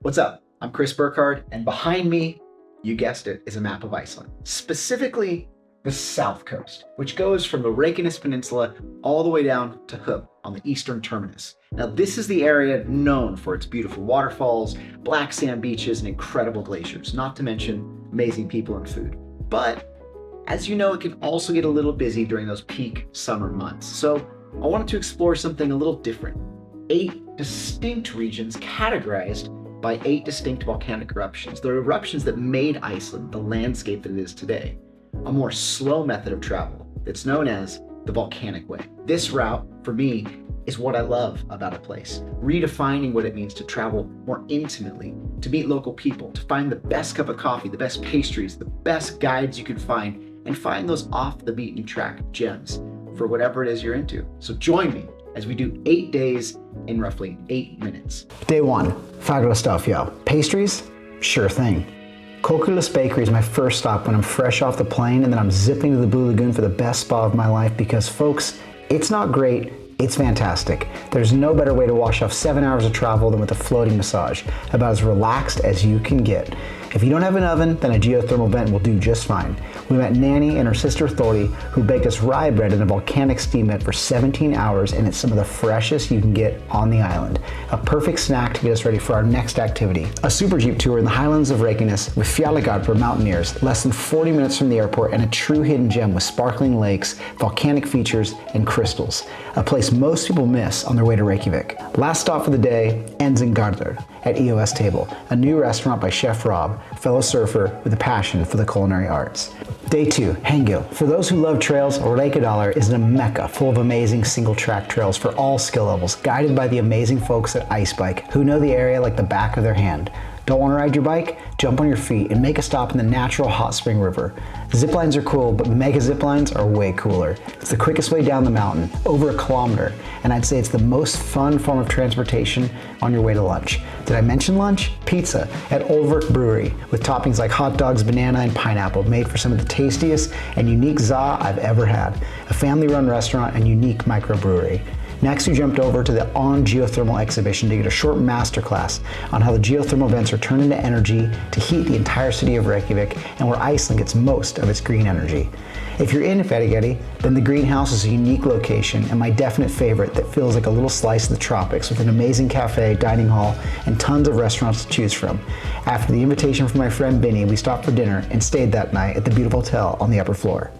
What's up? I'm Chris Burkhardt, and behind me, you guessed it, is a map of Iceland. Specifically, the south coast, which goes from the Reykjanes Peninsula all the way down to Hveragerði on the eastern terminus. Now, this is the area known for its beautiful waterfalls, black sand beaches, and incredible glaciers, not to mention amazing people and food. But, as you know, it can also get a little busy during those peak summer months. So, I wanted to explore something a little different. 8 distinct regions categorized by 8 distinct volcanic eruptions. The eruptions that made Iceland the landscape that it is today. A more slow method of travel that's known as the Volcanic Way. This route, for me, is what I love about a place. Redefining what it means to travel more intimately, to meet local people, to find the best cup of coffee, the best pastries, the best guides you can find, and find those off the beaten track gems for whatever it is you're into. So join me as we do 8 days in roughly 8 minutes. Day 1, fabulous stuff, yo. Pastries? Sure thing. Kokulis Bakery is my first stop when I'm fresh off the plane, and then I'm zipping to the Blue Lagoon for the best spa of my life because, folks, it's not great, it's fantastic. There's no better way to wash off 7 hours of travel than with a floating massage, about as relaxed as you can get. If you don't have an oven, then a geothermal vent will do just fine. We met Nanny and her sister Thori, who baked us rye bread in a volcanic steam vent for 17 hours, and it's some of the freshest you can get on the island. A perfect snack to get us ready for our next activity. A super jeep tour in the highlands of Reykjanes with Hveragerði for mountaineers, less than 40 minutes from the airport, and a true hidden gem with sparkling lakes, volcanic features, and crystals. A place most people miss on their way to Reykjavik. Last stop for the day ends in Garður at EOS Table, a new restaurant by Chef Rob, a fellow surfer with a passion for the culinary arts. Day 2, Hengil. For those who love trails, Reykjadalur is a mecca full of amazing single-track trails for all skill levels, guided by the amazing folks at Ice Bike, who know the area like the back of their hand. Don't want to ride your bike? Jump on your feet and make a stop in the natural hot spring river. Zip lines are cool, but mega zip lines are way cooler. It's the quickest way down the mountain, over 1 kilometer, and I'd say it's the most fun form of transportation on your way to lunch. Did I mention lunch? Pizza at Olvert Brewery, with toppings like hot dogs, banana, and pineapple, made for some of the tastiest and unique za I've ever had. A family-run restaurant and unique microbrewery. Next, we jumped over to the On Geothermal exhibition to get a short masterclass on how the geothermal vents are turned into energy to heat the entire city of Reykjavik and where Iceland gets most of its green energy. If you're in Hveragerði, then the greenhouse is a unique location and my definite favorite that feels like a little slice of the tropics with an amazing cafe, dining hall, and tons of restaurants to choose from. After the invitation from my friend Benny, we stopped for dinner and stayed that night at the beautiful hotel on the upper floor.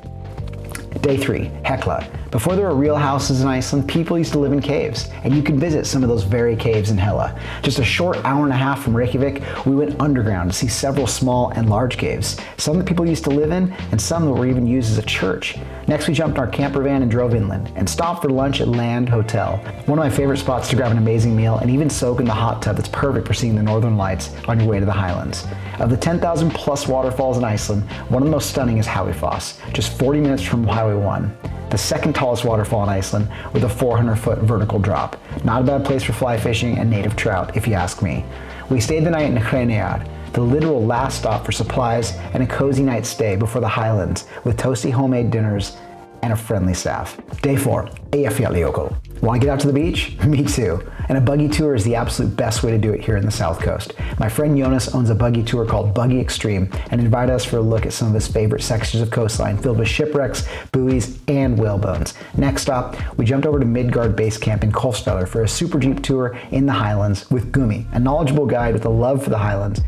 Day 3, Hekla. Before there were real houses in Iceland, people used to live in caves, and you can visit some of those very caves in Hella. Just a short hour and a half from Reykjavik, we went underground to see several small and large caves. Some that people used to live in, and some that were even used as a church. Next, we jumped in our camper van and drove inland, and stopped for lunch at Land Hotel. One of my favorite spots to grab an amazing meal, and even soak in the hot tub that's perfect for seeing the northern lights on your way to the highlands. Of the 10,000 plus waterfalls in Iceland, one of the most stunning is Hávafoss, just 40 minutes from Highway 1. The second tallest waterfall in Iceland with a 400-foot vertical drop. Not a bad place for fly fishing and native trout, if you ask me. We stayed the night in Hveragerði, the literal last stop for supplies and a cozy night stay before the highlands with toasty homemade dinners and a friendly staff. Day 4, Eyjafjallajökull. Want to get out to the beach? Me too. And a buggy tour is the absolute best way to do it here in the South Coast. My friend Jonas owns a buggy tour called Buggy Extreme and invited us for a look at some of his favorite sections of coastline filled with shipwrecks, buoys, and whalebones. Next stop, we jumped over to Midgard Base Camp in Kolsfjallur for a super jeep tour in the highlands with Gumi, a knowledgeable guide with a love for the highlands.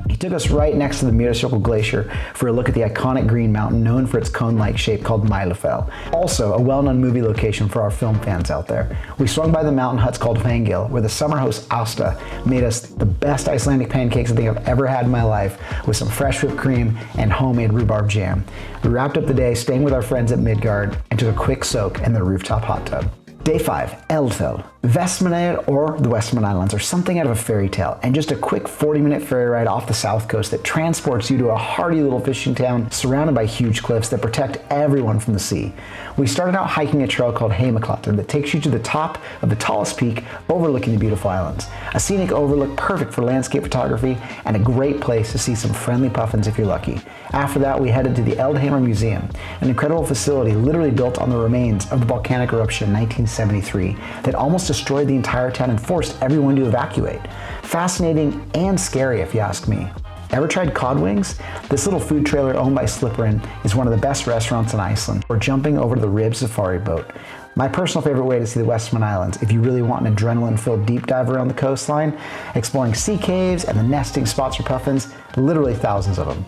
He took us right next to the Mýrdalsjökull Glacier for a look at the iconic green mountain known for its cone-like shape called Mælifell. Also, a well-known movie location for our film fans out there. We swung by the mountain huts called Hvangil, where the summer host Asta made us the best Icelandic pancakes I think I've ever had in my life, with some fresh whipped cream and homemade rhubarb jam. We wrapped up the day staying with our friends at Midgard and took a quick soak in the rooftop hot tub. Day 5, Eldfell. Westman Islands or the Westman Islands are something out of a fairy tale, and just a quick 40-minute ferry ride off the south coast that transports you to a hardy little fishing town surrounded by huge cliffs that protect everyone from the sea. We started out hiking a trail called Heimaklatten that takes you to the top of the tallest peak overlooking the beautiful islands. A scenic overlook perfect for landscape photography and a great place to see some friendly puffins if you're lucky. After that, we headed to the Eldheimar Museum, an incredible facility literally built on the remains of the volcanic eruption in 1960 1973 that almost destroyed the entire town and forced everyone to evacuate. Fascinating and scary if you ask me. Ever tried cod wings? This little food trailer owned by Slipperin is one of the best restaurants in Iceland, or jumping over to the Rib safari boat. My personal favorite way to see the Westman Islands if you really want an adrenaline-filled deep dive around the coastline, exploring sea caves and the nesting spots for puffins, literally thousands of them.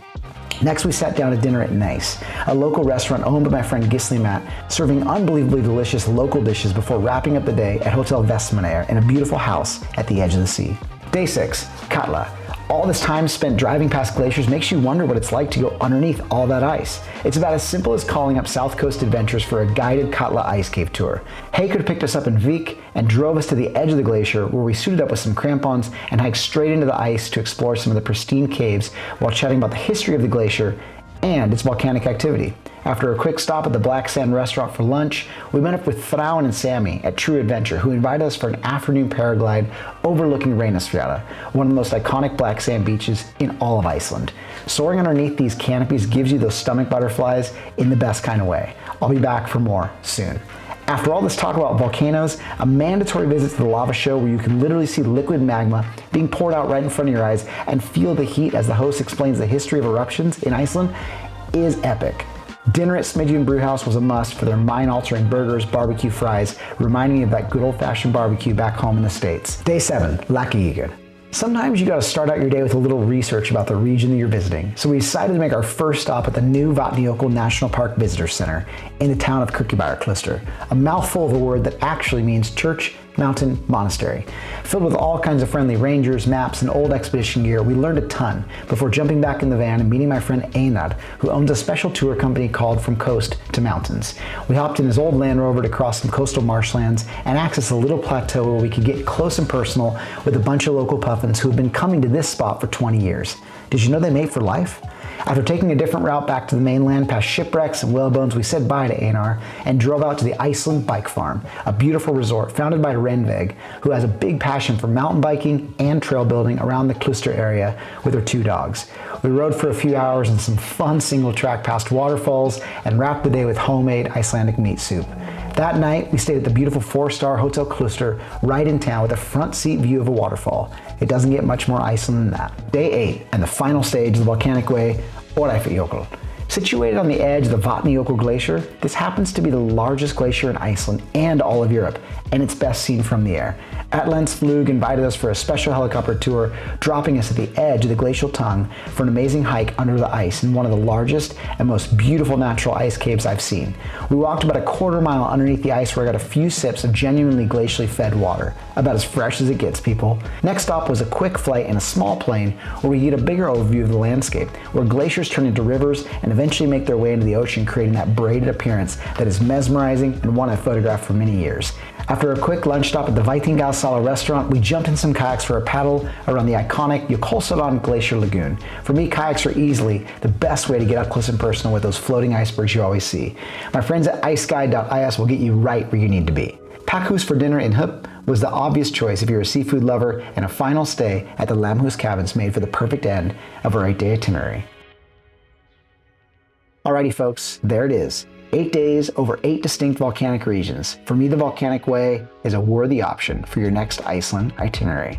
Next, we sat down to dinner at Nice, a local restaurant owned by my friend Gisli Matt, serving unbelievably delicious local dishes before wrapping up the day at Hotel Westman in a beautiful house at the edge of the sea. Day 6, Katla. All this time spent driving past glaciers makes you wonder what it's like to go underneath all that ice. It's about as simple as calling up South Coast Adventures for a guided Katla ice cave tour. Haker picked us up in Vík and drove us to the edge of the glacier, where we suited up with some crampons and hiked straight into the ice to explore some of the pristine caves while chatting about the history of the glacier and its volcanic activity. After a quick stop at the Black Sand restaurant for lunch, we met up with Thráinn and Sammy at True Adventure, who invited us for an afternoon paraglide overlooking Reynisfjörður, one of the most iconic black sand beaches in all of Iceland. Soaring underneath these canopies gives you those stomach butterflies in the best kind of way. I'll be back for more soon. After all this talk about volcanoes, a mandatory visit to the lava show where you can literally see liquid magma being poured out right in front of your eyes and feel the heat as the host explains the history of eruptions in Iceland is epic. Dinner at Smidgen Brewhouse was a must for their mind-altering burgers, barbecue fries, reminding me of that good old-fashioned barbecue back home in the States. Day 7, Laxagígar. Sometimes you gotta start out your day with a little research about the region that you're visiting. So we decided to make our first stop at the new Vatnajökull National Park Visitor Center in the town of Kirkjubæjarklaustur, a mouthful of a word that actually means church, mountain, monastery. Filled with all kinds of friendly rangers, maps, and old expedition gear, we learned a ton before jumping back in the van and meeting my friend Einar, who owns a special tour company called From Coast to Mountains. We hopped in his old Land Rover to cross some coastal marshlands and access a little plateau where we could get close and personal with a bunch of local puffins who have been coming to this spot for 20 years. Did you know they mate for life? After taking a different route back to the mainland past shipwrecks and whalebones, we said bye to Einar and drove out to the Iceland Bike Farm, a beautiful resort founded by Renveg, who has a big passion for mountain biking and trail building around the Klaustur area with her 2 dogs. We rode for a few hours in some fun single track past waterfalls and wrapped the day with homemade Icelandic meat soup. That night, we stayed at the beautiful 4-star Hotel Klaustur right in town with a front seat view of a waterfall. It doesn't get much more Iceland than that. Day 8 and the final stage of the Volcanic Way, Hveragerði. Situated on the edge of the Vatnajökull glacier, this happens to be the largest glacier in Iceland and all of Europe, and it's best seen from the air. Atlandsflug invited us for a special helicopter tour, dropping us at the edge of the glacial tongue for an amazing hike under the ice in one of the largest and most beautiful natural ice caves I've seen. We walked about a quarter mile underneath the ice where I got a few sips of genuinely glacially fed water. About as fresh as it gets, people. Next stop was a quick flight in a small plane where we get a bigger overview of the landscape, where glaciers turn into rivers and eventually make their way into the ocean, creating that braided appearance that is mesmerizing and one I've photographed for many years. After a quick lunch stop at the Veitingasala restaurant, we jumped in some kayaks for a paddle around the iconic Jökulsárlón Glacier Lagoon. For me, kayaks are easily the best way to get up close and personal with those floating icebergs you always see. My friends at iceguide.is will get you right where you need to be. Pakkhus for dinner in Hup was the obvious choice if you're a seafood lover, and a final stay at the Lamhus cabins made for the perfect end of our 8-day itinerary. Alrighty folks, there it is. 8 days over 8 distinct volcanic regions. For me, the Volcanic Way is a worthy option for your next Iceland itinerary.